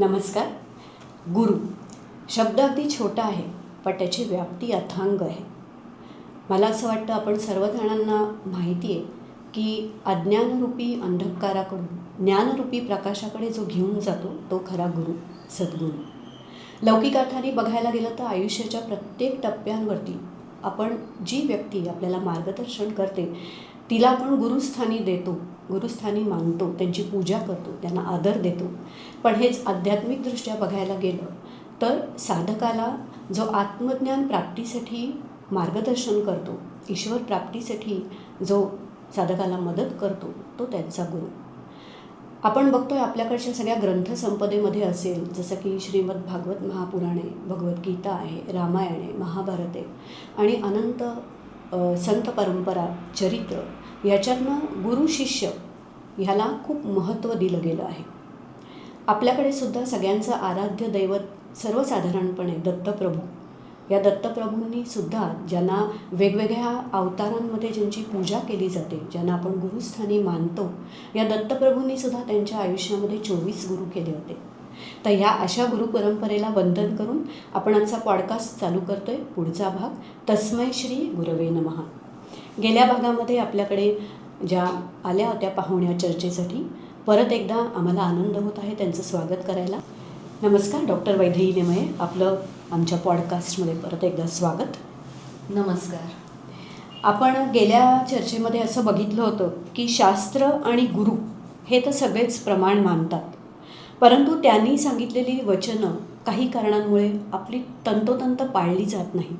नमस्कार. गुरु शब्द अगदी छोटा आहे, पण त्याची व्याप्ती अथांग आहे. मला असं वाटतं आपण सर्वजणांना माहिती आहे की अज्ञानरूपी अंधकाराकडून ज्ञानरूपी प्रकाशाकडे जो घेऊन जातो तो खरा गुरु, सद्गुरू. लौकिक अर्थाने बघायला गेलं तर आयुष्याच्या प्रत्येक टप्प्यांवरती आपण जी व्यक्ती आपल्याला मार्गदर्शन करते तिला आपण गुरुस्थानी देतो, गुरुस्थानी मानतो, त्यांची पूजा करतो, त्यांना आदर देतो. पण हेच आध्यात्मिकदृष्ट्या बघायला गेलं तर साधकाला जो आत्मज्ञान प्राप्तीसाठी मार्गदर्शन करतो, ईश्वर प्राप्तीसाठी जो साधकाला मदत करतो तो त्यांचा गुरु. आपण बघतोय आपल्याकडच्या सगळ्या ग्रंथसंपदेमध्ये असेल जसं की श्रीमद भागवत महापुराणे, भगवद्गीता आहे, रामायण आहे, महाभारत आहे आणि अनंत संत परंपरा, चरित्र, याच्यातनं गुरु शिष्य ह्याला खूप महत्त्व दिलं गेलं आहे. आपल्याकडे सुद्धा सगळ्यांचं आराध्य दैवत सर्वसाधारणपणे दत्तप्रभू. या दत्तप्रभूंनी सुद्धा ज्यांना वेगवेगळ्या अवतारांमध्ये ज्यांची पूजा केली जाते, ज्यांना आपण गुरुस्थानी मानतो, या दत्तप्रभूंनी सुद्धा त्यांच्या आयुष्यामध्ये 24 गुरु केले होते. तर ह्या अशा गुरुपरंपरेला वंदन करून आपण आजचा पॉडकास्ट चालू करतोय. पुढचा भाग तस्मै श्री गुरवे नमः. गेल्या भागामध्ये आपल्याकडे ज्या आल्या होत्या पाहुण्या चर्चेसाठी परत एकदा आम्हाला आनंद होत आहे त्यांचं स्वागत करायला. नमस्कार डॉक्टर वैदेही नेमये, आपलं आमच्या पॉडकास्टमध्ये परत एकदा स्वागत. नमस्कार. आपण गेल्या चर्चेमध्ये असं बघितलं होतं की शास्त्र आणि गुरु हे तर सगळेच प्रमाण मानतात, परंतु त्यांनी सांगितलेली वचनं काही कारणांमुळे आपली तंतोतंत पाळली जात नाही.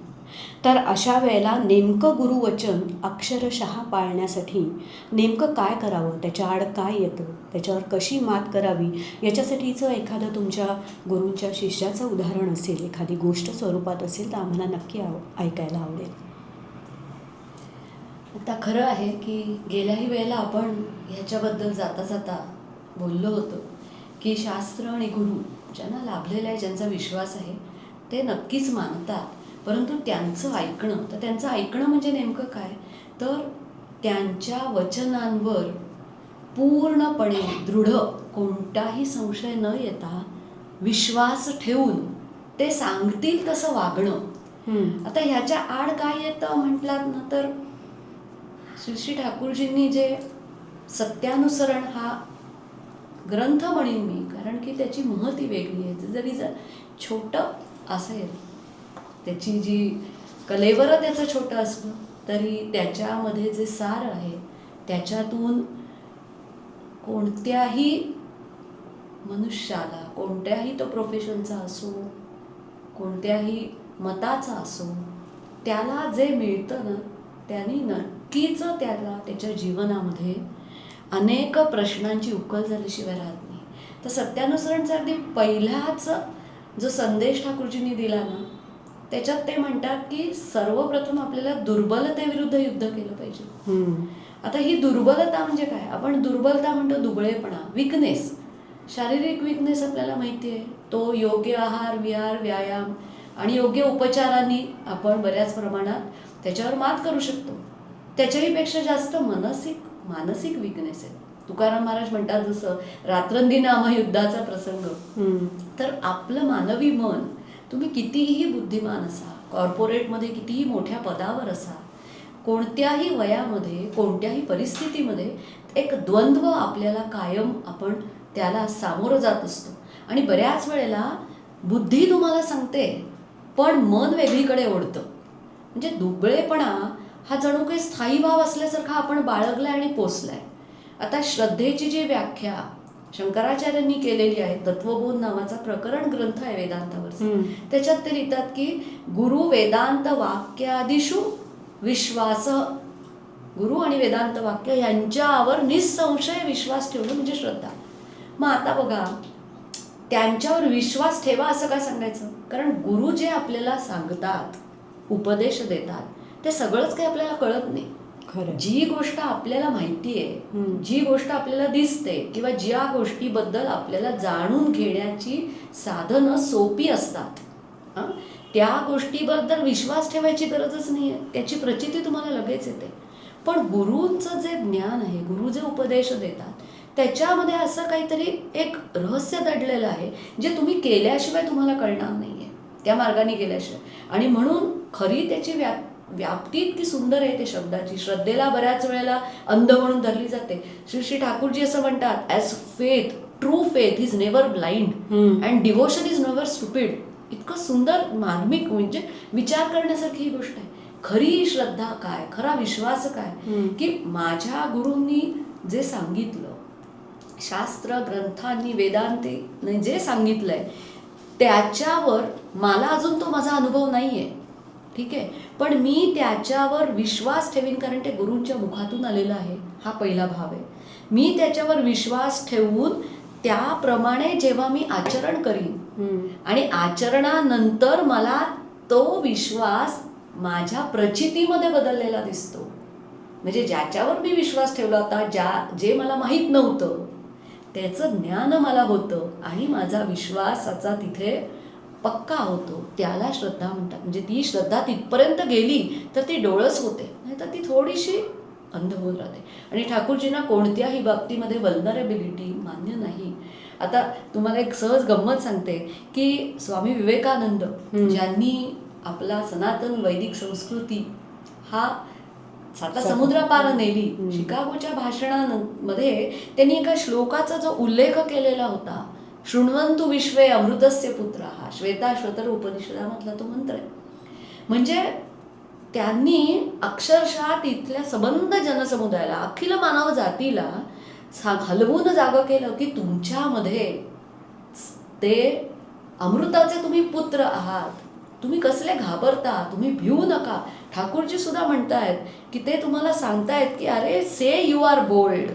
तर अशा वेळेला नेमकं गुरुवचन अक्षरशः पाळण्यासाठी नेमकं काय करावं, त्याच्या आड काय येतं, त्याच्यावर कशी मात करावी, याच्यासाठीचं एखादं तुमच्या गुरूंच्या शिष्याचं उदाहरण असेल, एखादी गोष्ट स्वरूपात असेल तर आम्हाला नक्की ऐकायला आवडेल. आता खरं आहे की गेल्याही वेळेला आपण ह्याच्याबद्दल जाता जाता बोललो होतो की शास्त्र आणि गुरु ज्यांना लाभलेलं आहे, ज्यांचा विश्वास आहे, ते नक्कीच मानतात. परंतु त्यांचं ऐकणं, तर त्यांचं ऐकणं म्हणजे नेमकं काय, तर त्यांच्या वचनांवर पूर्णपणे दृढ, कोणताही संशय न येता विश्वास ठेवून ते सांगतील तसं वागणं. आता ह्याच्या आड काय येतं म्हटलात ना, तर श्री ठाकूरजींनी जे सत्यानुसरण हा ग्रंथ म्हणेन मी, कारण की त्याची महती वेगळी आहे. जरी छोटं असेल, त्याची जी कलेवरं त्याचं छोटं असलं तरी त्याच्यामध्ये जे सार आहे त्याच्यातून कोणत्याही मनुष्याला, कोणत्याही तो प्रोफेशनचा असो, कोणत्याही मताचा असो, त्याला जे मिळतं ना त्याने नक्कीच त्याला त्याच्या जीवनामध्ये अनेक प्रश्नांची उकल झाल्याशिवाय राहत नाही. तर सत्यानुसरणचा अगदी पहिलाच जो संदेश ठाकूरजींनी दिला ना, त्याच्यात ते म्हणतात की सर्वप्रथम आपल्याला दुर्बलतेविरुद्ध युद्ध केलं पाहिजे. आता ही दुर्बलता म्हणजे काय, आपण दुर्बलता म्हणतो दुबळेपणा, विकनेस, शारीरिक विकनेस आपल्याला माहिती आहे. तो योग्य आहार, विहार, व्यायाम आणि योग्य उपचारांनी आपण बऱ्याच प्रमाणात त्याच्यावर मात करू शकतो. त्याच्याही पेक्षा जास्त मानसिक विकनेस आहे. तुकाराम महाराज म्हणतात जसं रात्रंदिनाम युद्धाचा प्रसंग. तर आपलं मानवी मन, तुम्ही कितीही बुद्धिमान असा, कॉर्पोरेटमध्ये कितीही मोठ्या पदावर असा, कोणत्याही वयामध्ये, कोणत्याही परिस्थितीमध्ये एक द्वंद्व आपल्याला कायम, आपण त्याला सामोरं जात असतो. आणि बऱ्याच वेळेला बुद्धी तुम्हाला सांगते पण मन वेगळीकडे ओढतं. म्हणजे दुबळेपणा हा जणू काही स्थायी भाव असल्यासारखा आपण बाळगलाय आणि पोचलाय. आता श्रद्धेची जी व्याख्या शंकराचार्यांनी केलेली आहे, तत्वबोध नावाचा प्रकरण ग्रंथ आहे वेदांतावर, त्याच्यात ते लिहितात की गुरु वेदांत वाक्यादिषु विश्वास, गुरु आणि वेदांत वाक्य यांच्यावर निसंशय विश्वास ठेवणं म्हणजे श्रद्धा. मग आता बघा, त्यांच्यावर विश्वास ठेवा असं काय सांगायचं, कारण गुरु जे आपल्याला सांगतात, उपदेश देतात, ते सगळंच काही आपल्याला कळत नाही. खरं, जी गोष्ट आपल्याला माहिती आहे, जी गोष्ट आपल्याला दिसते, किंवा ज्या गोष्टीबद्दल आपल्याला जाणून घेण्याची साधनं सोपी असतात, त्या गोष्टीबद्दल विश्वास ठेवायची गरजच नाही आहे. त्याची प्रचिती तुम्हाला लगेच येते. पण गुरूंचं जे ज्ञान आहे, गुरु जे उपदेश देतात, त्याच्यामध्ये असं काहीतरी एक रहस्य दडलेलं आहे जे तुम्ही केल्याशिवाय तुम्हाला कळणार नाही आहे, त्या मार्गाने गेल्याशिवाय. आणि म्हणून खरी त्याची व्याप्ती इतकी सुंदर आहे ते शब्दाची. श्रद्धेला बऱ्याच वेळेला अंध म्हणून धरली जाते. श्री श्री ठाकूरजी असं म्हणतात, as faith, true faith is never blind and devotion is never stupid. इतकं सुंदर मार्मिक, म्हणजे विचार करण्यासारखी ही गोष्ट आहे. खरी श्रद्धा काय, खरा विश्वास काय, की माझ्या गुरूंनी जे सांगितलं, शास्त्र ग्रंथांनी वेदांती जे सांगितलंय त्याच्यावर मला अजून तो माझा अनुभव नाही आहे, ठीक आहे, पण मी त्याच्यावर विश्वास ठेवीन, कारण ते गुरूंच्या मुखातून आलेलं आहे. हा पहिला भाव आहे. मी त्याच्यावर विश्वास ठेवून त्याप्रमाणे जेव्हा मी आचरण करीन आणि आचरणानंतर मला तो विश्वास माझ्या प्रचितीमध्ये बदललेला दिसतो. म्हणजे ज्याच्यावर मी विश्वास ठेवला होता, जे मला माहीत नव्हतं त्याचं ज्ञान मला होतं आणि माझा विश्वासाचा तिथे पक्का होतो, त्याला श्रद्धा म्हणतात. म्हणजे ती श्रद्धा तिथपर्यंत गेली तर ती डोळस होते, नाही तर ती थोडीशी अंध होऊन राहते. आणि ठाकूरजींना कोणत्याही बाबतीमध्ये वल्नरेबिलिटी मान्य नाही. आता तुम्हाला एक सहज गंमत सांगते की स्वामी विवेकानंद ज्यांनी आपला सनातन वैदिक संस्कृती हा साता समुद्रापार नेली, शिकागोच्या भाषणामध्ये त्यांनी एका श्लोकाचा जो उल्लेख केलेला होता, शृण्वन्तु विश्वे अमृतस्य पुत्र, हा श्वेताश्वतर उपनिषदामधला तो मंत्र आहे. म्हणजे त्यांनी अक्षरशः तिथल्या सबंध जनसमुदायाला, अखिल मानव जातीला हलवून जागं केलं की तुमच्यामध्ये ते अमृताचे तुम्ही पुत्र आहात, तुम्ही कसले घाबरता, तुम्ही भिवू नका. ठाकूरजी सुद्धा म्हणतायत की ते तुम्हाला सांगतायत की अरे, say you are bold,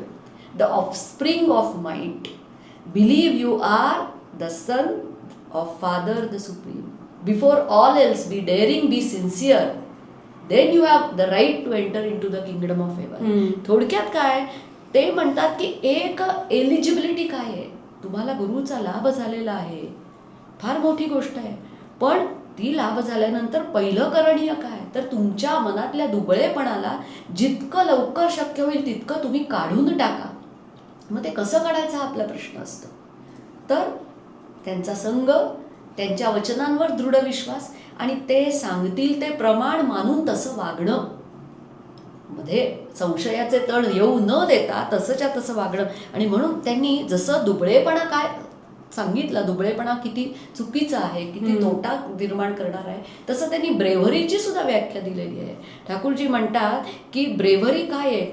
the offspring of might, believe you are the son of father the supreme, before all else be daring, be sincere, then you have the right to enter into the kingdom of heaven. थोडक्यात काय ते म्हणतात की एक eligibility काय आहे, तुम्हाला गुरुचा लाभ झालेला आहे, फार मोठी गोष्ट आहे, पण ती लाभ झाल्यानंतर पहिलं करणीय काय, तर तुमच्या मनातल्या दुबळेपणाला जितकं लवकर शक्य होईल तितकं तुम्ही काढून टाका. मग ते कसं काढायचा हा आपला प्रश्न असतो. तर त्यांचा संग, त्यांच्या वचनांवर दृढ विश्वास आणि ते सांगतील ते प्रमाण मानून तसं वागणं, मध्ये संशयाचे तण येऊ न देता तसंच्या तसं वागणं. आणि म्हणून त्यांनी जसं दुबळेपणा काय सांगितला, दुबळेपणा किती चुकीचा आहे, किती तोटा निर्माण करणार आहे, तसं त्यांनी ब्रेव्हरीची सुद्धा व्याख्या दिलेली आहे. ठाकूरजी म्हणतात की ब्रेव्हरी काय आहे,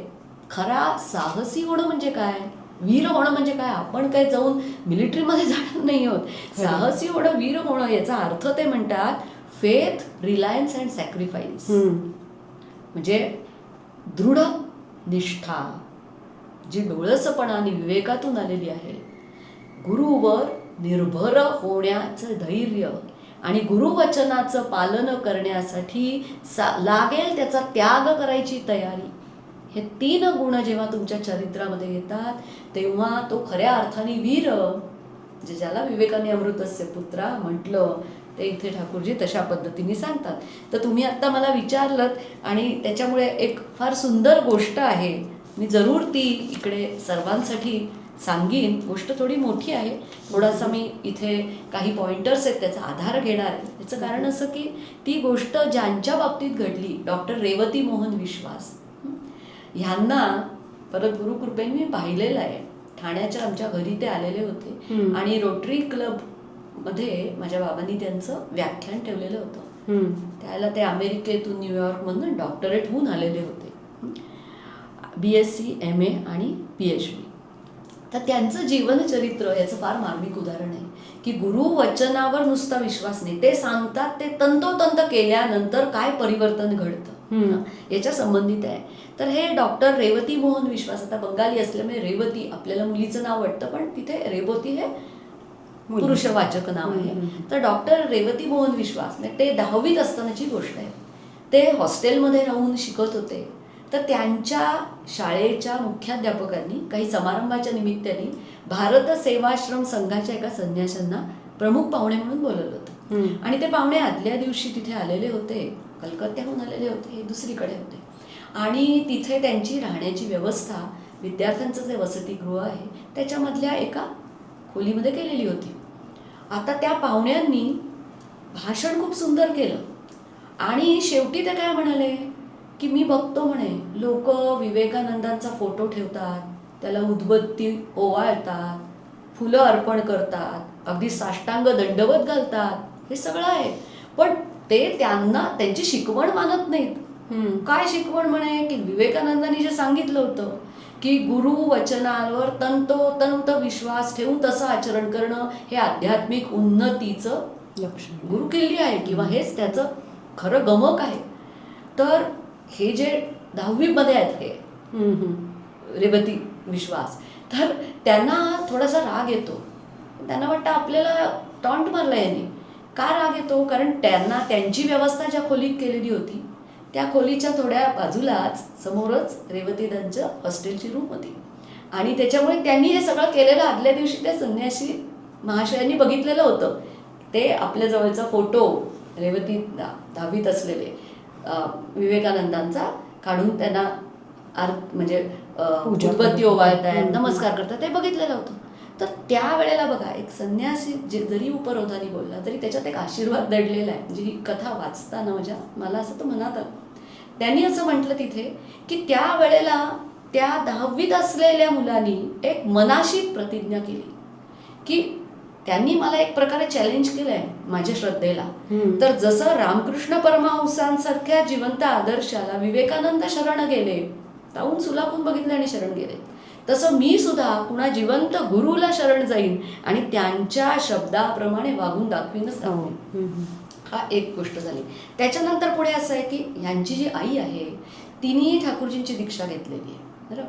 खरा साहसी होणं म्हणजे काय, वीर होणं म्हणजे काय. आपण काय जाऊन मिलिटरीमध्ये जाणार नाही आहोत. साहसी होणं, वीर होणं याचा अर्थ ते म्हणतात फेथ, रिलायन्स अँड सॅक्रिफाईस. म्हणजे दृढ निष्ठा जी डोळसपणा आणि विवेकातून आलेली आहे, गुरुवर निर्भर होण्याचं धैर्य आणि गुरुवचनाचं पालन करण्यासाठी लागेल त्याचा त्याग करायची तयारी, हे 3 गुण जेव्हा तुमच्या चरित्रामध्ये येतात तेव्हा तो खऱ्या अर्थाने वीर, जे ज्याला विवेकाने अमृतस्य पुत्रा म्हटलं, ते इथे ठाकूरजी तशा पद्धतीने सांगतात. तर तुम्ही आत्ता मला विचारलं आणि त्याच्यामुळे एक फार सुंदर गोष्ट आहे, मी जरूर ती इकडे सर्वांसाठी सांगीन. गोष्ट थोडी मोठी आहे, थोडासा मी इथे काही पॉइंटर्स आहेत त्याचा आधार घेणार आहे. याचं कारण असं की ती गोष्ट ज्यांच्या बाबतीत घडली, डॉक्टर रेवती मोहन विश्वास, ह्यांना परत गुरुकृपेने मी पाहिलेलं आहे. ठाण्याच्या आमच्या घरी ते आलेले होते आणि रोटरी क्लब मध्ये माझ्या बाबांनी त्यांचं व्याख्यान ठेवलेलं होतं. त्याला ते अमेरिकेतून, न्यूयॉर्कमधून डॉक्टरेट होऊन आलेले होते, BSc MA आणि PhD. तर त्यांचं जीवनचरित्र याचं फार मार्मिक उदाहरण आहे की गुरुवचनावर नुसता विश्वास नाही, ते सांगतात ते तंतोतंत केल्यानंतर काय परिवर्तन घडतं याच्या संबंधित आहे. तर हे डॉक्टर रेवती मोहन विश्वास, आता बंगाली असल्यामुळे रेवती आपल्याला मुलीचं नाव वाटतं, पण तिथे रेवती हे पुरुषवाचक नाव आहे. तर डॉक्टर रेवती मोहन विश्वास, ते 10वीत असतानाची गोष्ट आहे. ते हॉस्टेलमध्ये राहून शिकत होते. तर त्यांच्या शाळेच्या मुख्याध्यापकांनी काही समारंभाच्या निमित्ताने भारत सेवाश्रम संघाच्या एका संन्याशांना प्रमुख पाहुणे म्हणून बोलवलं होतं. आणि ते पाहुणे आदल्या दिवशी तिथे आलेले होते, कलकत्त्याहून आलेले होते, दुसरीकडे होते. आणि तिथे त्यांची राहण्याची व्यवस्था विद्यार्थ्यांचं जे वसतिगृह आहे त्याच्यामधल्या एका खोलीमध्ये केलेली होती. आता त्या पाहुण्यांनी भाषण खूप सुंदर केलं आणि शेवटी ते काय म्हणाले की मी बघतो म्हणे लोक विवेकानंदांचा फोटो ठेवतात, त्याला उदबत्ती ओवाळतात, फुलं अर्पण करतात, अगदी साष्टांग दंडवत घालतात, हे सगळं आहे, पण ते त्यांना त्यांची शिकवण मानत नाहीत. काय शिकवण म्हणे की विवेकानंदांनी जे सांगितलं होतं की गुरु वचनांवर तंतोतंत विश्वास ठेवून तसं आचरण करणं हे आध्यात्मिक उन्नतीचं लक्षण. गुरुकिल्ली आहे किंवा हेच त्याचं खरं गमक आहे. तर हे जे 10वीमध्ये आहेत हे रेवती विश्वास, तर त्यांना थोडासा राग येतो. त्यांना वाटतं आपल्याला टॉन्ट मारला यांनी. का राग येतो? कारण त्यांना त्यांची व्यवस्था ज्या खोलीत केलेली होती त्या खोलीच्या थोड्या बाजूलाच समोरच रेवतीदांच्या हॉस्टेलची रूम होती आणि त्याच्यामुळे त्यांनी हे सगळं केलेलं आदल्या दिवशी त्या संन्यासी महाशयांनी बघितलेलं होतं. ते आपल्या जवळचा फोटो रेवती 10वीत असलेले विवेकानंदांचा काढून त्यांना म्हणजे उदबत्ती ओवाळतायत, नमस्कार करतात, ते बघितलेलं होतं. तर त्यावेळेला बघा एक संन्यासी जरी उपरोधाने बोलला तरी त्याच्यात एक आशीर्वाद दडलेला आहे. म्हणजे ही कथा वाचताना मला असं तर मनात आलं. त्यांनी असं म्हटलं तिथे की त्यावेळेला त्या 10वीत असलेल्या मुलांनी एक मनाशी प्रतिज्ञा केली की त्यांनी मला एक प्रकारे चॅलेंज केलंय माझ्या श्रद्धेला. तर जसं रामकृष्ण परमहंसांसारख्या जिवंत आदर्शाला विवेकानंद शरण गेले, जाऊन सुलाखून बघितले आणि शरण गेले, तसं मी सुद्धा कुणा जिवंत गुरुला शरण जाईन आणि त्यांच्या शब्दाप्रमाणे वागून दाखवीनच दाखवीन. हा एक गोष्ट झाली. त्याच्यानंतर पुढे असं आहे की ह्यांची जी आई आहे तिने ठाकूरजींची दीक्षा घेतलेली आहे. बरं,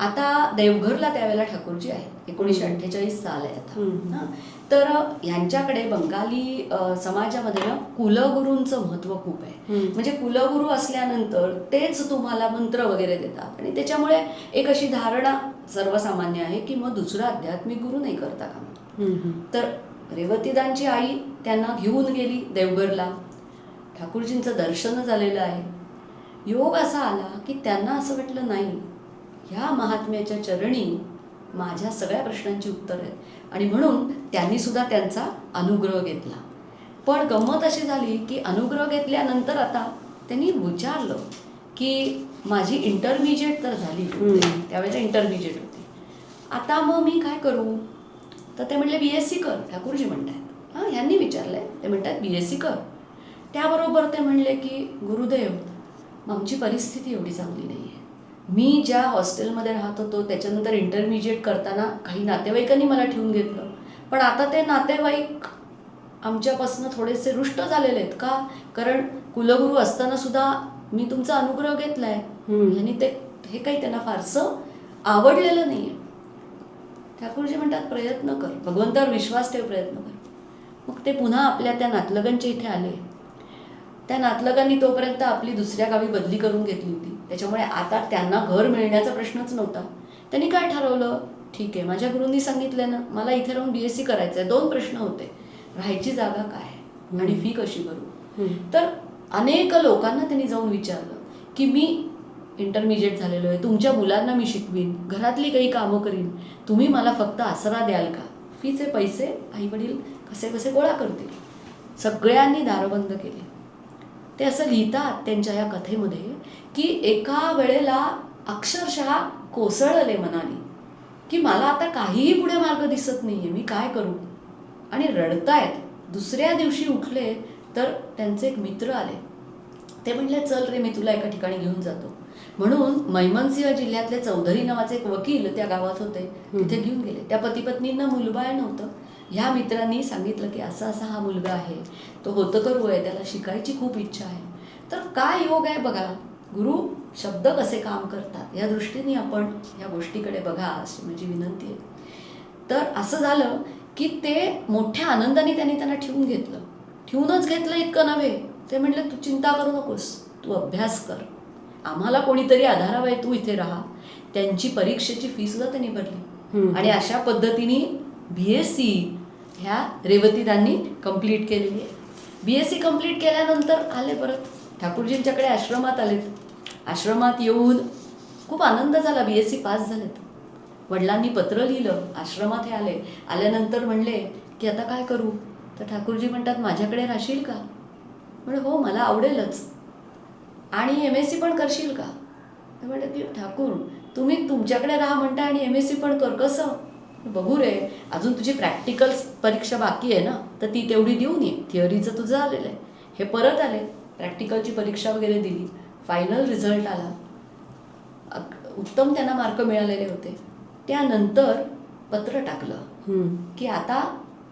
आता देवघरला त्यावेळेला ठाकूरजी आहेत. 1948 साल आहे आता. तर यांच्याकडे बंगाली समाजामध्ये ना कुलगुरूंचं महत्त्व खूप आहे. म्हणजे कुलगुरू असल्यानंतर तेच तुम्हाला मंत्र वगैरे देतात आणि त्याच्यामुळे एक अशी धारणा सर्वसामान्य आहे की मग दुसरा आध्यात्मिक गुरु नाही करता कामा. तर रेवतीदांची आई त्यांना घेऊन गेली देवघरला. ठाकूरजींचं दर्शन झालेलं आहे. योग असा आला की त्यांना असं वाटलं नाही, ह्या महात्म्याच्या चरणी माझ्या सगळ्या प्रश्नांची उत्तर आहेत आणि म्हणून त्यांनी सुद्धा त्यांचा अनुग्रह घेतला. पण गंमत अशी झाली की अनुग्रह घेतल्यानंतर आता त्यांनी विचारलं की माझी इंटरमिजिएट तर झाली, त्यावेळेला इंटरमिजिएट होती, आता मग मी काय करू? तर ते म्हटले BSc कर. ठाकूरजी म्हणतात. ह्यांनी विचारलंय, ते म्हणतात BSc कर. त्याबरोबर ते म्हणले की गुरुदेव आमची परिस्थिती एवढी चांगली नाही आहे. मी ज्या हॉस्टेलमध्ये राहत होतो त्याच्यानंतर इंटरमिजिएट करताना काही नातेवाईकांनी मला ठेवून घेतलं, पण आता ते नातेवाईक आमच्यापासून थोडेसे रुष्ट झालेले आहेत. का? कारण कुलगुरू असताना सुद्धा मी तुमचा अनुग्रह घेतलाय आणि हे काही त्यांना फारसं आवडलेलं नाही आहे. ठाकूरजी म्हणतात प्रयत्न कर, भगवंतावर विश्वास ठेव, प्रयत्न कर. मग ते पुन्हा आपल्या त्या नातलगांच्या इथे आले. त्या नातलगांनी तोपर्यंत आपली दुसऱ्या गावी बदली करून घेतली होती, त्याच्यामुळे आता त्यांना घर मिळण्याचा प्रश्नच नव्हता. त्यांनी काय ठरवलं, ठीक आहे माझ्या गुरूंनी सांगितलं ना मला इथे राहून BSc करायचं आहे. 2 प्रश्न होते, राहायची जागा काय आणि फी कशी भरू. तर अनेक लोकांना त्यांनी जाऊन विचारलं की मी इंटरमिजिएट झालेलो आहे, तुमच्या मुलांना मी शिकवीन, घरातली काही कामं करीन, तुम्ही मला फक्त आसरा द्याल का? फीचे पैसे आई वडील कसे कसे गोळा करतील. सगळ्यांनी दारं बंद केले. ते असं लिहितात त्यांच्या या कथेमध्ये की एका वेळेला अक्षरशः कोसळले मनाने की मला आता काहीही पुढे मार्ग दिसत नाहीये, मी काय करू, आणि रडतायत. दुसऱ्या दिवशी उठले तर त्यांचे एक मित्र आले. ते म्हणले चल रे मी तुला एका ठिकाणी घेऊन जातो. म्हणून मैमनसिंह जिल्ह्यातले चौधरी नावाचे एक वकील त्या गावात होते, तिथे घेऊन गेले. त्या पती पत्नींना मुलबाळ नव्हतं. ह्या मित्रांनी सांगितलं की असा असा हा मुलगा आहे, तो होतकरू आहे, त्याला शिकायची खूप इच्छा आहे. तर काय योग आहे बघा, गुरु शब्द कसे काम करतात या दृष्टीने आपण या गोष्टीकडे बघा अशी माझी विनंती आहे. तर असं झालं की ते मोठ्या आनंदाने त्यांना ठेवून घेतलं. ठेवूनच घेतलं इतकं नव्हे, ते म्हटलं तू चिंता करू नकोस, तू अभ्यास कर, आम्हाला कोणीतरी आधारावा आहे, तू इथे राहा. त्यांची परीक्षेची फी सुद्धा त्यांनी भरली आणि अशा पद्धतीने BSc ह्या रेवतीदांनी कंप्लीट केलेली आहे. BSc कंप्लीट केल्यानंतर आले परत ठाकूरजींच्याकडे आश्रमात आलेत. आश्रमात येऊन खूप आनंद झाला. BSc पास झालेत. वडिलांनी पत्र लिहिलं, आश्रमात हे आले. आल्यानंतर म्हणले की आता काय करू? तर ठाकूरजी म्हणतात माझ्याकडे राहशील का? म्हणजे हो, मला आवडेलच. आणि MSc पण करशील का? तर म्हणतात की ठाकूर तुम्ही तुमच्याकडे राहा म्हणता आणि MSc पण कर, कसं? बघू रे, अजून तुझी प्रॅक्टिकल परीक्षा बाकी आहे ना, तर ती तेवढी देऊन ये. थिअरीचं तुझं आलेलं आहे. हे परत आले, प्रॅक्टिकलची परीक्षा वगैरे दिली, फायनल रिझल्ट आला, उत्तम त्यांना मार्क मिळालेले होते. त्यानंतर पत्र टाकलं की आता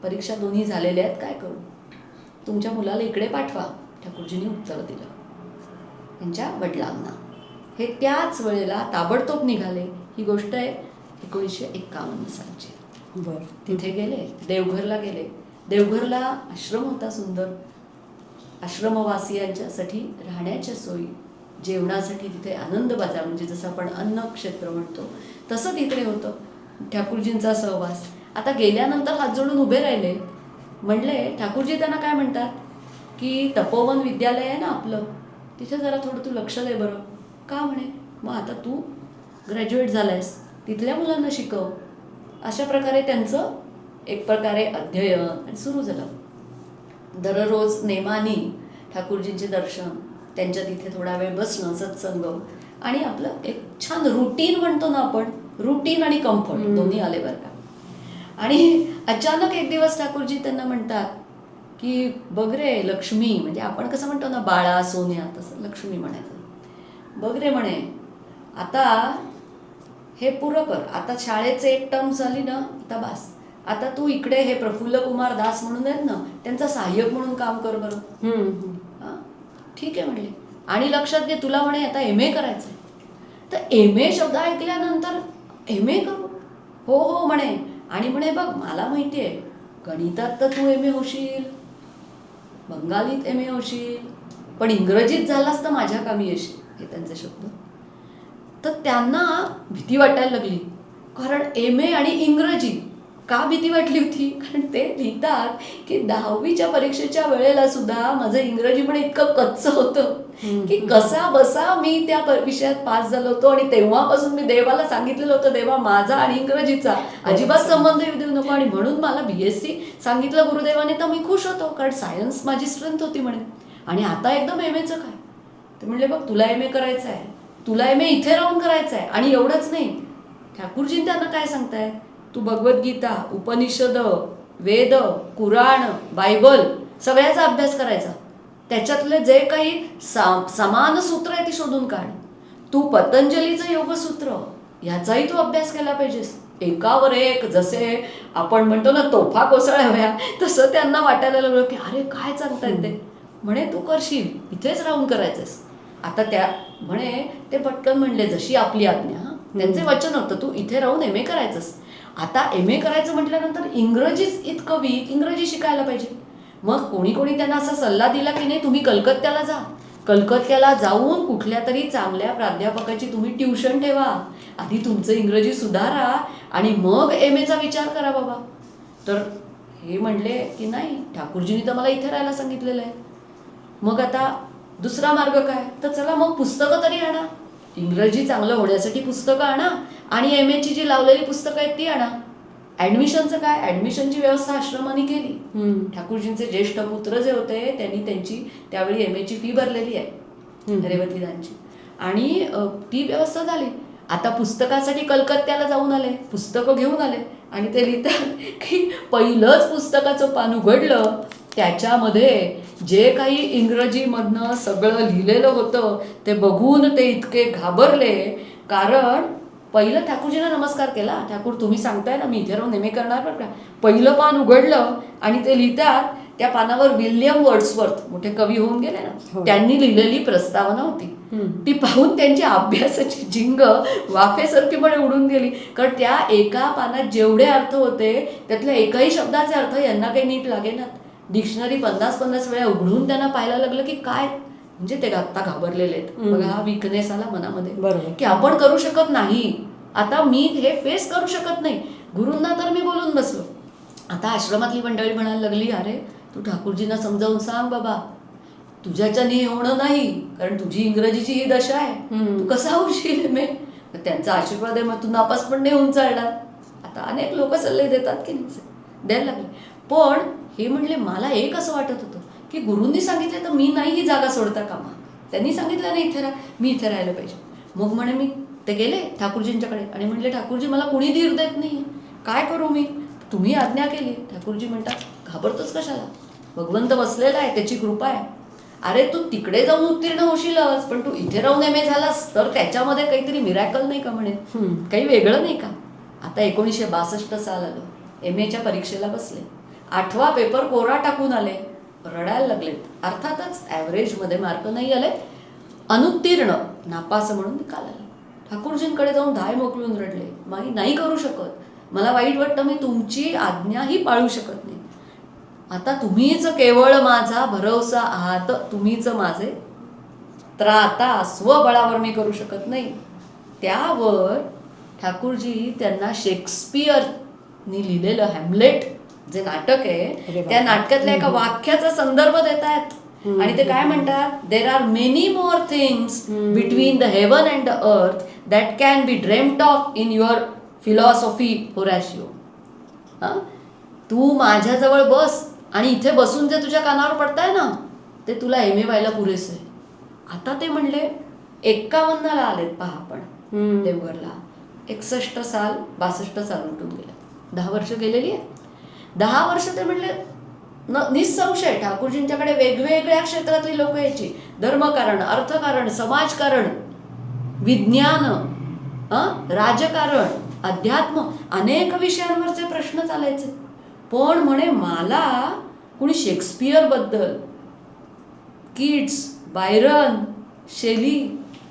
परीक्षा दोन्ही झालेल्या आहेत, काय करू? तुमच्या मुलाला इकडे पाठवा. ठाकूरजींनी उत्तर दिलं त्यांच्या वडिलांना. हे त्याच वेळेला ताबडतोब निघाले. ही गोष्ट आहे 1951 सालची. बरं. तिथे गेले, देवघरला गेले. देवघरला आश्रम होता सुंदर. आश्रमवासियांच्यासाठी राहण्याच्या सोयी, जेवणासाठी तिथे आनंद बाजार, म्हणजे जसं आपण अन्न क्षेत्र म्हणतो तसं तिकडे होतं. ठाकूरजींचा सहवास. आता गेल्यानंतर हात जोडून उभे राहिले. म्हणले, ठाकूरजी त्यांना काय म्हणतात की तपोवन विद्यालय आहे ना आपलं, तिथे जरा थोडं तू लक्ष दे बरं. का म्हणे? मग आता तू ग्रॅज्युएट झालायस, तिथल्या मुलांना शिकव. अशा प्रकारे त्यांचं एक प्रकारे अध्ययन सुरू झालं. दररोज नेमानी ठाकूरजींचे दर्शन, त्यांच्या तिथे थोडा वेळ बसणं, सत्संग, आणि आपलं एक छान रुटीन म्हणतो ना आपण, रुटीन आणि कम्फर्ट दोन्ही आले बरं का. आणि अचानक एक दिवस ठाकूरजी त्यांना म्हणतात की बघ रे लक्ष्मी, म्हणजे आपण कसं म्हणतो ना बाळा सोन्या, तसं लक्ष्मी म्हणायचं. बघ रे म्हणे, आता हे पुरं कर. आता शाळेचे एक टर्म झाली ना, आता बास. आता तू इकडे हे प्रफुल्ल कुमार दास म्हणून आहेत ना, त्यांचा सहाय्यक म्हणून काम कर बरं. हां, ठीक आहे म्हणले. आणि लक्षात घे, तुला म्हणे आता MA करायचं आहे. तर MA शब्द ऐकल्यानंतर MA करू? हो हो म्हणे. आणि म्हणे बघ, मला माहिती आहे गणितात तर तू MA होशील, बंगालीत MA होशील, पण इंग्रजीत झालास तर माझ्या कामी येशील. हे त्यांचे शब्द. तर त्यांना भीती वाटायला लागली. कारण MA आणि इंग्रजी. का भीती वाटली होती? कारण ते लिहितात की 10वीच्या परीक्षेच्या वेळेला सुद्धा माझं इंग्रजी पण इतकं कच्चं होतं की कसा बसा मी त्या विषयात पास झालो होतो. आणि तेव्हापासून मी देवाला सांगितलेलं होतं, देवा माझा आणि इंग्रजीचा अजिबात संबंध येऊ देऊ नको. आणि म्हणून मला BSc सांगितलं गुरुदेवाने, तर मी खुश होतो, कारण सायन्स माझी स्ट्रेंथ होती म्हणे. आणि आता एकदम MAचं काय? ते म्हणले बघ, तुला MA करायचं आहे, तुला MA इथे राहून करायचं आहे. आणि एवढंच नाही, ठाकूरजी त्यांना काय सांगताय, तू भगवद्गीता, उपनिषद, वेद, कुराण, बायबल सगळ्याचा अभ्यास करायचा. त्याच्यातले जे काही समान सूत्र आहे ती शोधून काढ. तू पतंजलीचं योगसूत्र ह्याचाही तू अभ्यास केला पाहिजेस. एकावर एक, जसे आपण म्हणतो ना तोफा कोसळाव्या, तसं त्यांना वाटायला लागलं की अरे काय सांगतायत ते. म्हणे तू करशील, इथेच राहून करायचंस. आता त्या म्हणे ते पटकन म्हणले, जशी आपली आज्ञा. त्यांचे वचन होतं, तू इथे राहून MA करायचंस. आता MA करायचं म्हटल्यानंतर इंग्रजीच इतकं वीक, इंग्रजी शिकायला पाहिजे. मग कोणी कोणी त्यांना असा सल्ला दिला की नाही, तुम्ही कलकत्त्याला जा. कलकत्त्याला जाऊन कुठल्या तरी चांगल्या प्राध्यापकाची तुम्ही ट्युशन ठेवा. आधी तुमचं इंग्रजी सुधारा आणि मग MAचा विचार करा बाबा. तर हे म्हणले की नाही, ठाकूरजींनी तर मला इथे राहायला सांगितलेलं आहे. मग आता दुसरा मार्ग काय? तर चला मग पुस्तकं तरी आणा. इंग्रजी चांगलं होण्यासाठी पुस्तकं आणा आणि MAची जी लावलेली पुस्तकं आहेत ती आणा. ॲडमिशनचं काय? ॲडमिशनची व्यवस्था आश्रमाने केली. ठाकूरजींचे ज्येष्ठ पुत्र जे होते त्यांनी त्यांची त्यावेळी MAची फी भरलेली आहे रेवतीदांची, आणि ती व्यवस्था झाली. आता पुस्तकासाठी कलकत्त्याला जाऊन आले, पुस्तकं घेऊन आले, आणि ते लिहितात की पहिलंच पुस्तकाचं पान उघडलं, त्याच्यामध्ये जे काही इंग्रजीमधनं सगळं लिहिलेलं होतं ते बघून ते इतके घाबरले. कारण पहिलं ठाकूरजींना नमस्कार केला, ठाकूर तुम्ही सांगताय ना मी इथे राहून MA करणार बरं का. पहिलं पान उघडलं आणि ते लिहितात, त्या पानावर विल्यम वर्ड्सवर्थ, मोठे कवी होऊन गेले ना, त्यांनी लिहिलेली प्रस्तावना होती. ती पाहून त्यांची अभ्यासाची झिंग वाफेसारखी पण उडून गेली. कारण त्या एका पानात जेवढे अर्थ होते त्यातल्या एकाही शब्दाचे अर्थ यांना काही नीट लागेनात. डिक्शनरी 50-50 वेळा उघडून त्यांना पाहायला लागलं की काय, म्हणजे ते आत्ता घाबरलेले आहेत. बघा हा विकनेस आला मनामध्ये की आपण करू शकत नाही. आता मी हे फेस करू शकत नाही. गुरूंना तर मी बोलून बसलो. आता आश्रमातली मंडळी म्हणायला लागली, अरे तू ठाकूरजींना समजावून सांग बाबा, तुझ्याच्याने होणं नाही, कारण तुझी इंग्रजीची ही दशा आहे, तू कसा होशील MA. तर त्यांचा आशीर्वाद आहे, मग तू नापास पण नाही होऊन चालणार. आता अनेक लोक सल्ले देतात की नाही, द्यायला लागले. पण हे म्हणले मला एक असं वाटत होतं की गुरूंनी सांगितलं तर मी नाही ही जागा सोडता कामा. त्यांनी सांगितलं नाही इथे राहा, मी इथे राहायला पाहिजे. मग म्हणे मी ते गेले ठाकूरजींच्याकडे आणि म्हणले ठाकूरजी मला कुणी धीर देत नाही, काय करू मी, तुम्ही आज्ञा केली. ठाकूरजी म्हणतात घाबरतोच कशाला, भगवंत बसलेला आहे, त्याची कृपा आहे. अरे तू तिकडे जाऊन उत्तीर्ण होशीलच, पण तू इथे राहून MA झालास तर त्याच्यामध्ये काहीतरी मिरॅकल नाही का म्हणे, काही वेगळं नाही का. आता 1962 साल आलं, MAच्या परीक्षेला बसले, 8वा पेपर कोरा टाकून आले, रडायला लागलेत. अर्थातच ॲव्हरेजमध्ये मार्क नाही आले, अनुत्तीर्ण नापास म्हणून निकाल आला. ठाकूरजींकडे जाऊन धाय मोकलून रडले, माई नाही करू शकत, मला वाईट वाटतं, मी तुमची आज्ञाही पाळू शकत नाही. आता तुम्हीच केवळ माझा भरवसा आहात, तुम्हीच माझे त्राता, स्वबळावर मी करू शकत नाही. त्यावर ठाकूरजी त्यांना शेक्सपियरनी लिहिलेलं हॅम्लेट जे नाटक आहे त्या नाटकातल्या एका वाक्याचा संदर्भ देत आहेत. आणि ते काय म्हणतात, there are many more things between the heaven and the earth that can be dreamed of in your philosophy Horatio. तू माझ्याजवळ बस आणि इथे बसून जे तुझ्या कानावर पडताय ना ते तुला MA व्हायला पुरेसं आहे. आता ते म्हणले 51ला आलेत पहा आपण देवघरला, 61 साल 62 साल उठून गेले, 10 वर्ष गेलेली आहे. 10 वर्ष ते म्हणले निसंशय ठाकूरजींच्याकडे वेगवेगळ्या क्षेत्रातली लोक यायची, धर्मकारण, अर्थकारण, समाजकारण, विज्ञान, राजकारण, अध्यात्म, अनेक विषयांवरचे प्रश्न चालायचे. पण म्हणे मला कुणी शेक्सपियरबद्दल, किट्स, बायरन, शेली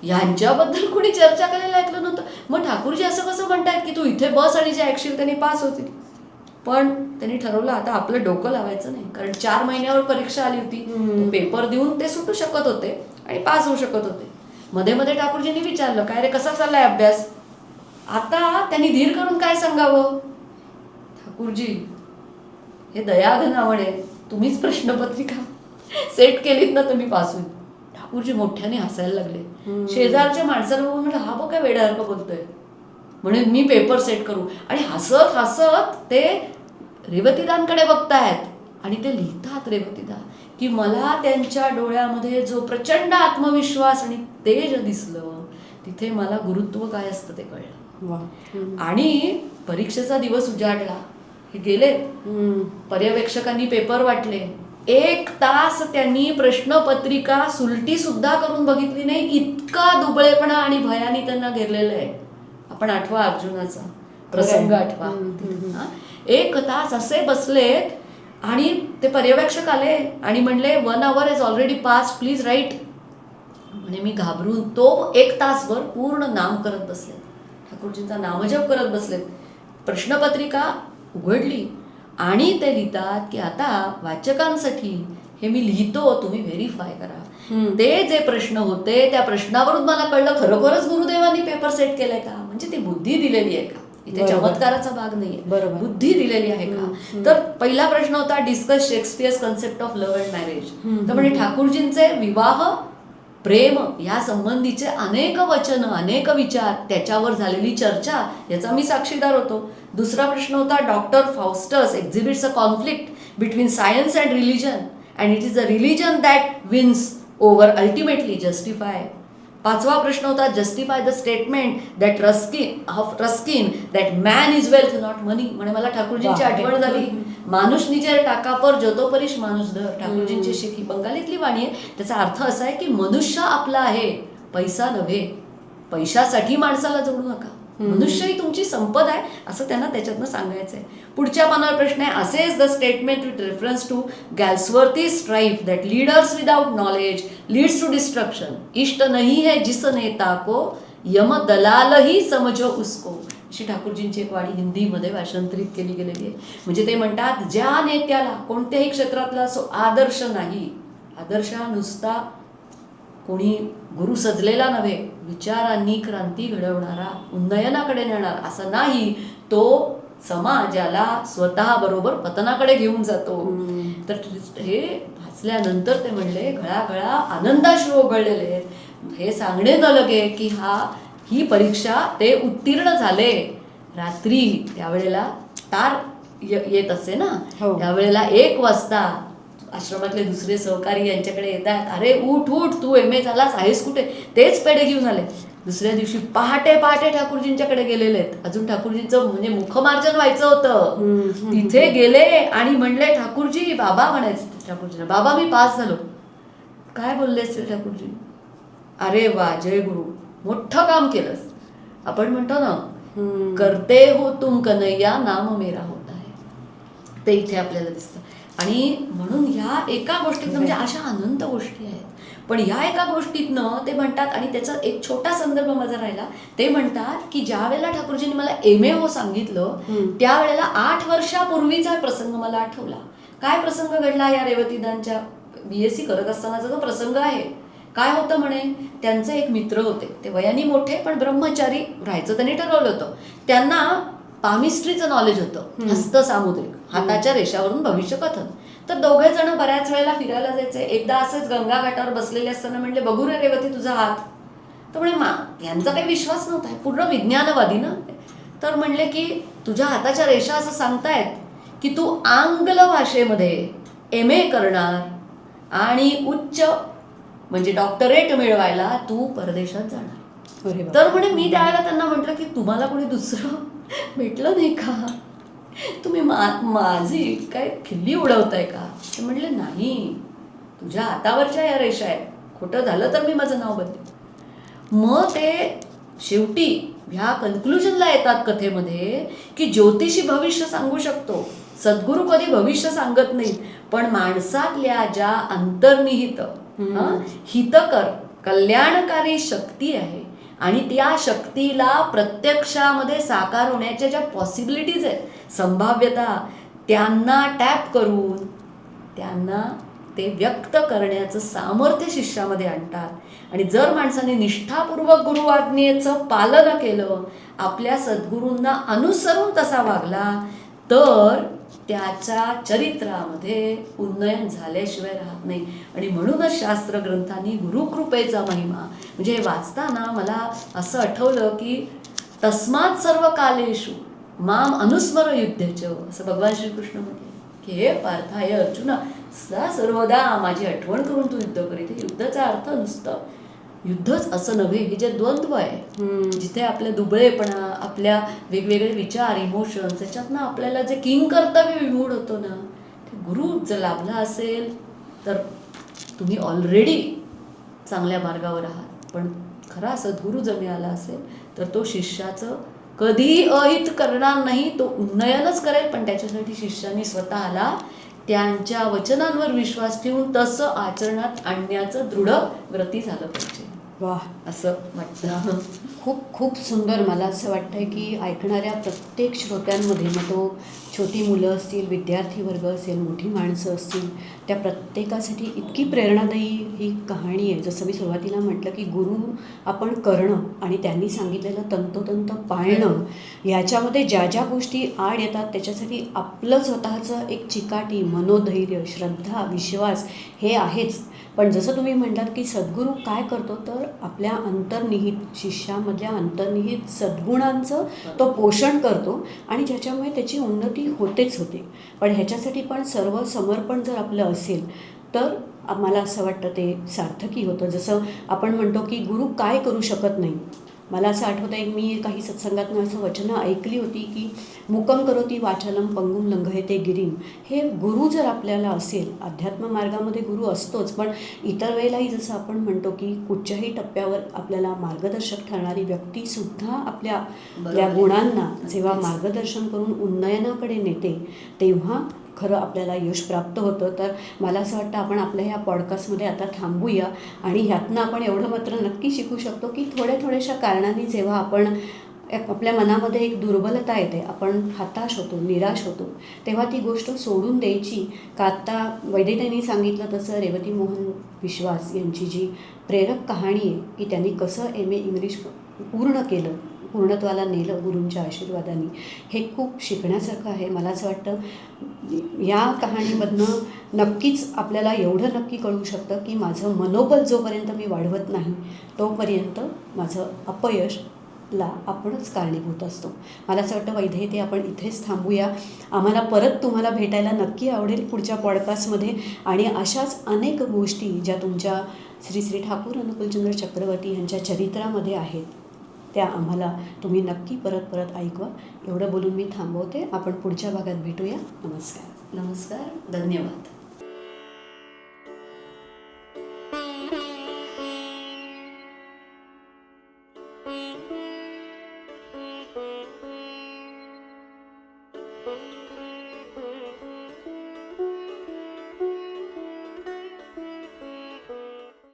यांच्याबद्दल कुणी चर्चा करायला ऐकलं नव्हतं. मग ठाकूरजी असं कसं म्हणतायत की तू इथे बस आणि जे ऐकशील त्यांनी पास होतील. पण त्यांनी ठरवलं आता आपलं डोकं लावायचं नाही, कारण 4 महिन्यावर परीक्षा आली होती, तो पेपर देऊन ते सुटू शकत होते आणि पास होऊ शकत होते. मध्ये मध्ये ठाकूरजींनी विचारलं काय रे कसा चाललाय अभ्यास. आता त्यांनी धीर करून काय सांगावं, ठाकूरजी हे दयाघनावणे तुम्हीच प्रश्नपत्रिका सेट केलीत ना तुम्ही पास होईल. ठाकूरजी मोठ्याने हसायला लागले. शेजारच्या माणसाला बघून म्हटलं हा बघ काय वेड्यासारखं बोलतोय, म्हणून मी पेपर सेट करू. आणि हसत हसत ते रेवतीदांकडे बघतायत आणि ते लिहितात रेवतीदा की मला त्यांच्या डोळ्यामध्ये जो प्रचंड आत्मविश्वास आणि तेज दिसलं तिथे मला गुरुत्व काय असतं ते कळलं. आणि परीक्षेचा दिवस उजाडला, हे गेले, पर्यवेक्षकांनी पेपर वाटले, 1 तास त्यांनी प्रश्नपत्रिका सुलटी सुद्धा करून बघितली नाही, इतका दुबळेपणा आणि भयाने त्यांना घेरलेलं आहे. आपण आठवा अर्जुनाचा प्रसंग आठवा. 1 तास असे बसलेत आणि ते पर्यवेक्षक आले आणि म्हणले 1 hour is already pass, please write. म्हणे मी घाबरून तो 1 तासभर पूर्ण नाम करत बसले, ठाकूरजींचा नामजप करत बसलेत. प्रश्नपत्रिका उघडली आणि ते लिहितात की आता वाचकांसाठी हे मी लिहितो, तुम्ही व्हेरीफाय करा. ते जे प्रश्न होते त्या प्रश्नावरून मला कळलं खरोखरच गुरुदेवांनी पेपर सेट केलाय का, म्हणजे ती बुद्धी दिलेली आहे का, इथे चमत्काराचा भाग नाहीये, बुद्धी दिलेली आहे का. तर पहिला प्रश्न होता discuss Shakespeare's concept of love and marriage. तर म्हणजे ठाकूरजींचे विवाह प्रेम या संबंधीचे अनेक वचन, अनेक विचार, त्याच्यावर झालेली चर्चा याचा मी साक्षीदार होतो. दुसरा प्रश्न होता doctor Faustus exhibits a conflict between science and religion and it is a religion that wins over ultimately justify. 5वा प्रश्न होता justify the statement that Ruskin that man is wealth not money. म्हणे मला ठाकूरजींची आठवण झाली, माणूस निजे टाका पर जो परीश माणूस धर. ठाकूरजींची शिखी बंगालीतली वाणी आहे, त्याचा अर्थ असा आहे की मनुष्य आपला आहे, पैसा नव्हे. पैशासाठी माणसाला जोडू नका, मनुष्य ही तुमची संपदा आहे असं त्यांना त्याच्यातनं सांगायचं आहे. पुढच्या पानावर प्रश्न आहे असेच the statement with reference to Galsworthy Strife that leaders without knowledge leads to destruction. इष्ट नहीं है जिस नेता को यम दलाल ही समझो उसको. अशी ठाकूरजींची एक वाणी हिंदीमध्ये भाषांतरित केली गेलेली आहे. म्हणजे ते म्हणतात ज्या नेत्याला कोणत्याही क्षेत्रातला असो आदर्श नाही, आदर्श हा नुसता कोणी गुरु सजलेला नव्हे, विचारांनी क्रांती घडवणारा, उन्नयनाकडे नेणार असा नाही, तो समाजाला स्वतः बरोबर पतनाकडे घेऊन जातो. तर हे वाचल्यानंतर ते म्हणले घळाघळा आनंदाश्रू ओघळलेले आहेत. हे सांगणे न लगे की हा ही परीक्षा ते उत्तीर्ण झाले. रात्री त्यावेळेला तार येत असे ना, हो. त्यावेळेला 1 वाजता आश्रमातले दुसरे सहकारी यांच्याकडे येतात. अरे उठ उठ, तू MA झालास, आहेस कुठे? तेच पेढे घेऊन आले. दुसऱ्या दिवशी पहाटे पहाटे ठाकूरजींच्याकडे गेलेले आहेत. अजून ठाकूरजींचं म्हणजे मुखमार्जन व्हायचं होतं. तिथे गेले आणि म्हणले, ठाकूरजी, बाबा म्हणायचे ठाकूरजींना, बाबा मी पास झालो. काय बोललेस ते ठाकूरजी? अरे वा, जय गुरु, मोठं काम केलंस. आपण म्हणतो ना, करते हो तुम कन्हैया, नाम मेरा होता है. ते इथे आपल्याला दिसतं. आणि म्हणून ह्या एका गोष्टीतनं, म्हणजे अशा अनंत गोष्टी आहेत, पण ह्या एका गोष्टीतनं ते म्हणतात, आणि त्याचा एक छोटा संदर्भ माझा राहिला. ते म्हणतात की ज्या वेळेला ठाकूरजींनी मला MA हो सांगितलं, त्यावेळेला 8 वर्षापूर्वीचा प्रसंग मला आठवला. काय प्रसंग घडला या रेवतीदांच्या BSc करत असतानाचा जो प्रसंग आहे. काय होतं म्हणे, त्यांचे एक मित्र होते, ते वयाने मोठे पण ब्रह्मचारी राहायचं त्यांनी ठरवलं होतं. त्यांना पामिस्ट्रीचं नॉलेज होतं, हस्तसामुद्रिक, हाताच्या रेषावरून भविष्य कथन. तर दोघे जण बऱ्याच वेळेला फिरायला जायचे. एकदा असंच गंगा घाटावर बसलेले असताना म्हणले, बघू रे रेवती तुझा हात. तर म्हणे यांचा काही विश्वास नव्हता, पूर्ण विज्ञानवादी ना. तर म्हणले की तुझ्या हाताच्या रेषा असं सांगतायत की तू आंग्ल भाषेमध्ये MA करणार आणि उच्च म्हणजे डॉक्टरेट मिळवायला तू परदेशात जाणार. तर म्हणे मी त्यावेळेला त्यांना म्हटलं की तुम्हाला कोणी दुसरं भेटलं नाही का? तुम्ही माझी काय खिल्ली उडवताय का? ते म्हटले नाही, तुझ्या हातावरच्या या रेषा आहेत, खोटं झालं तर मी माझं नाव बदलेन. मग ते शेवटी ह्या कन्क्लुजनला येतात कथेमध्ये की ज्योतिषी भविष्य सांगू शकतो, सद्गुरू कधी भविष्य सांगत नाहीत, पण माणसातल्या ज्या अंतर्निहित हितकर कल्याणकारी शक्ती आहे आणि त्या शक्तीला प्रत्यक्षामध्ये साकार होण्याच्या ज्या पॉसिबिलिटीज आहेत, संभाव्यता, त्यांना टॅप करून त्यांना ते व्यक्त करण्याचं सामर्थ्य शिष्यामध्ये आणतात. आणि जर माणसाने निष्ठापूर्वक गुरुआज्ञेचं पालन केलं, आपल्या सद्गुरूंना अनुसरून तसा वागला, तर त्याच्या चरित्रामध्ये उन्नयन झाल्याशिवाय राहत नाही. आणि म्हणूनच शास्त्र ग्रंथांनी गुरुकृपेचा महिमा, म्हणजे हे वाचताना मला असं आठवलं की तस्मात सर्व कालेषु माम अनुस्मर युद्धच, असं भगवान श्रीकृष्ण म्हटले की हे पार्थाय अर्जुना, सदा सर्वदा माझी आठवण करून तू युद्ध करीत. युद्धाचा अर्थ नुसतं युद्धच असं नव्हे, हे जे द्वंद्व आहे, जिथे आपल्या दुबळेपणा, आपल्या वेगवेगळे विचार, इमोशन्स, त्याच्यातनं आपल्याला जे किंग कर्तव्य विमूढ होतो ना, ते गुरु जर लाभला असेल तर तुम्ही ऑलरेडी चांगल्या मार्गावर आहात. पण खरा सद्गुरू जर मिळाला असेल तर तो शिष्याचं कधीही अहित करणार नाही, तो उन्नयनच करेल. पण त्याच्यासाठी शिष्याने स्वतःला त्यांच्या वचनांवर विश्वास ठेवून तसं आचरणात आणण्याचं दृढ व्रती झालं पाहिजे. वाह, असं वाटतं. खूप खूप सुंदर. मला असं वाटतं आहे की ऐकणाऱ्या प्रत्येक श्रोत्यांमध्ये, मग तो छोटी मुलं असतील, विद्यार्थी वर्ग असेल, मोठी माणसं असतील, त्या प्रत्येकासाठी इतकी प्रेरणादायी ही कहाणी आहे. जसं मी सुरुवातीला म्हटलं की गुरु आपण करणं आणि त्यांनी सांगितलेलं तंतोतंत पाळणं, ह्याच्यामध्ये ज्या ज्या गोष्टी आड येतात त्याच्यासाठी आपलं स्वतःचं एक चिकाटी, मनोधैर्य, श्रद्धा, विश्वास हे आहेच. पण जसं तुम्ही म्हणलात की सद्गुरू काय करतो, तर आपल्या अंतर्निहित, शिष्यामधल्या अंतर्निहित सद्गुणांचं तो पोषण करतो आणि ज्याच्यामुळे त्याची उन्नती होतेच होते. पण ह्याच्यासाठी पण सर्व समर्पण जर आपलं असेल तर मला असं वाटतं ते सार्थकी होतं. जसं आपण म्हणतो की गुरु काय करू शकत नाही. मला असं आठवतं आहे, मी काही सत्संगातनं असं वचनं ऐकली होती की मुकम करोती वाचालम पंगुम लंघयते गिरीम. हे गुरु जर आपल्याला असेल, अध्यात्म मार्गामध्ये गुरु असतोच, पण इतर वेळेलाही जसं आपण म्हणतो की कुठच्याही टप्प्यावर आपल्याला मार्गदर्शक ठरणारी व्यक्तीसुद्धा आपल्या गुणांना जेव्हा मार्गदर्शन करून उन्नयनाकडे नेते, तेव्हा खरं आपल्याला यश प्राप्त होतं. तर मला असं वाटतं आपण आपल्या ह्या पॉडकास्टमध्ये आता थांबूया आणि ह्यातनं आपण एवढं मात्र नक्की शिकू शकतो की थोड्याशा कारणांनी जेव्हा आपण आपल्या मनामध्ये एक दुर्बलता येते, आपण हताश होतो, निराश होतो, तेव्हा ती गोष्ट सोडून द्यायची. का आत्ता वैदिकांनी सांगितलं तसं रेवती मोहन विश्वास यांची जी प्रेरक कहाणी आहे की त्यांनी कसं MA इंग्लिश पूर्ण केलं, पूर्णत्वाला नेलं गुरूंच्या आशीर्वादाने, हे खूप शिकण्यासारखं आहे. मला असं वाटतं या कहाणीमधनं नक्कीच आपल्याला एवढं नक्की कळू शकतं की माझं मनोबल जोपर्यंत मी वाढवत नाही तोपर्यंत माझं अपयश यशाला आपणच कारणीभूत असतो. मला असं वाटतं वैदेही ते आपण इथेच थांबूया. आम्हाला परत तुम्हाला भेटायला नक्की आवडेल पुढच्या पॉडकास्टमध्ये, आणि अशाच अनेक गोष्टी ज्या तुमच्या श्री श्री ठाकूर अनुकूलचंद्र चक्रवर्ती यांच्या चरित्रामध्ये आहेत त्या आम्हाला तुम्ही नक्की परत परत ऐकवा. एवढं बोलून मी थांबवते. आपण पुढच्या भागात भेटूया. नमस्कार. नमस्कार, धन्यवाद.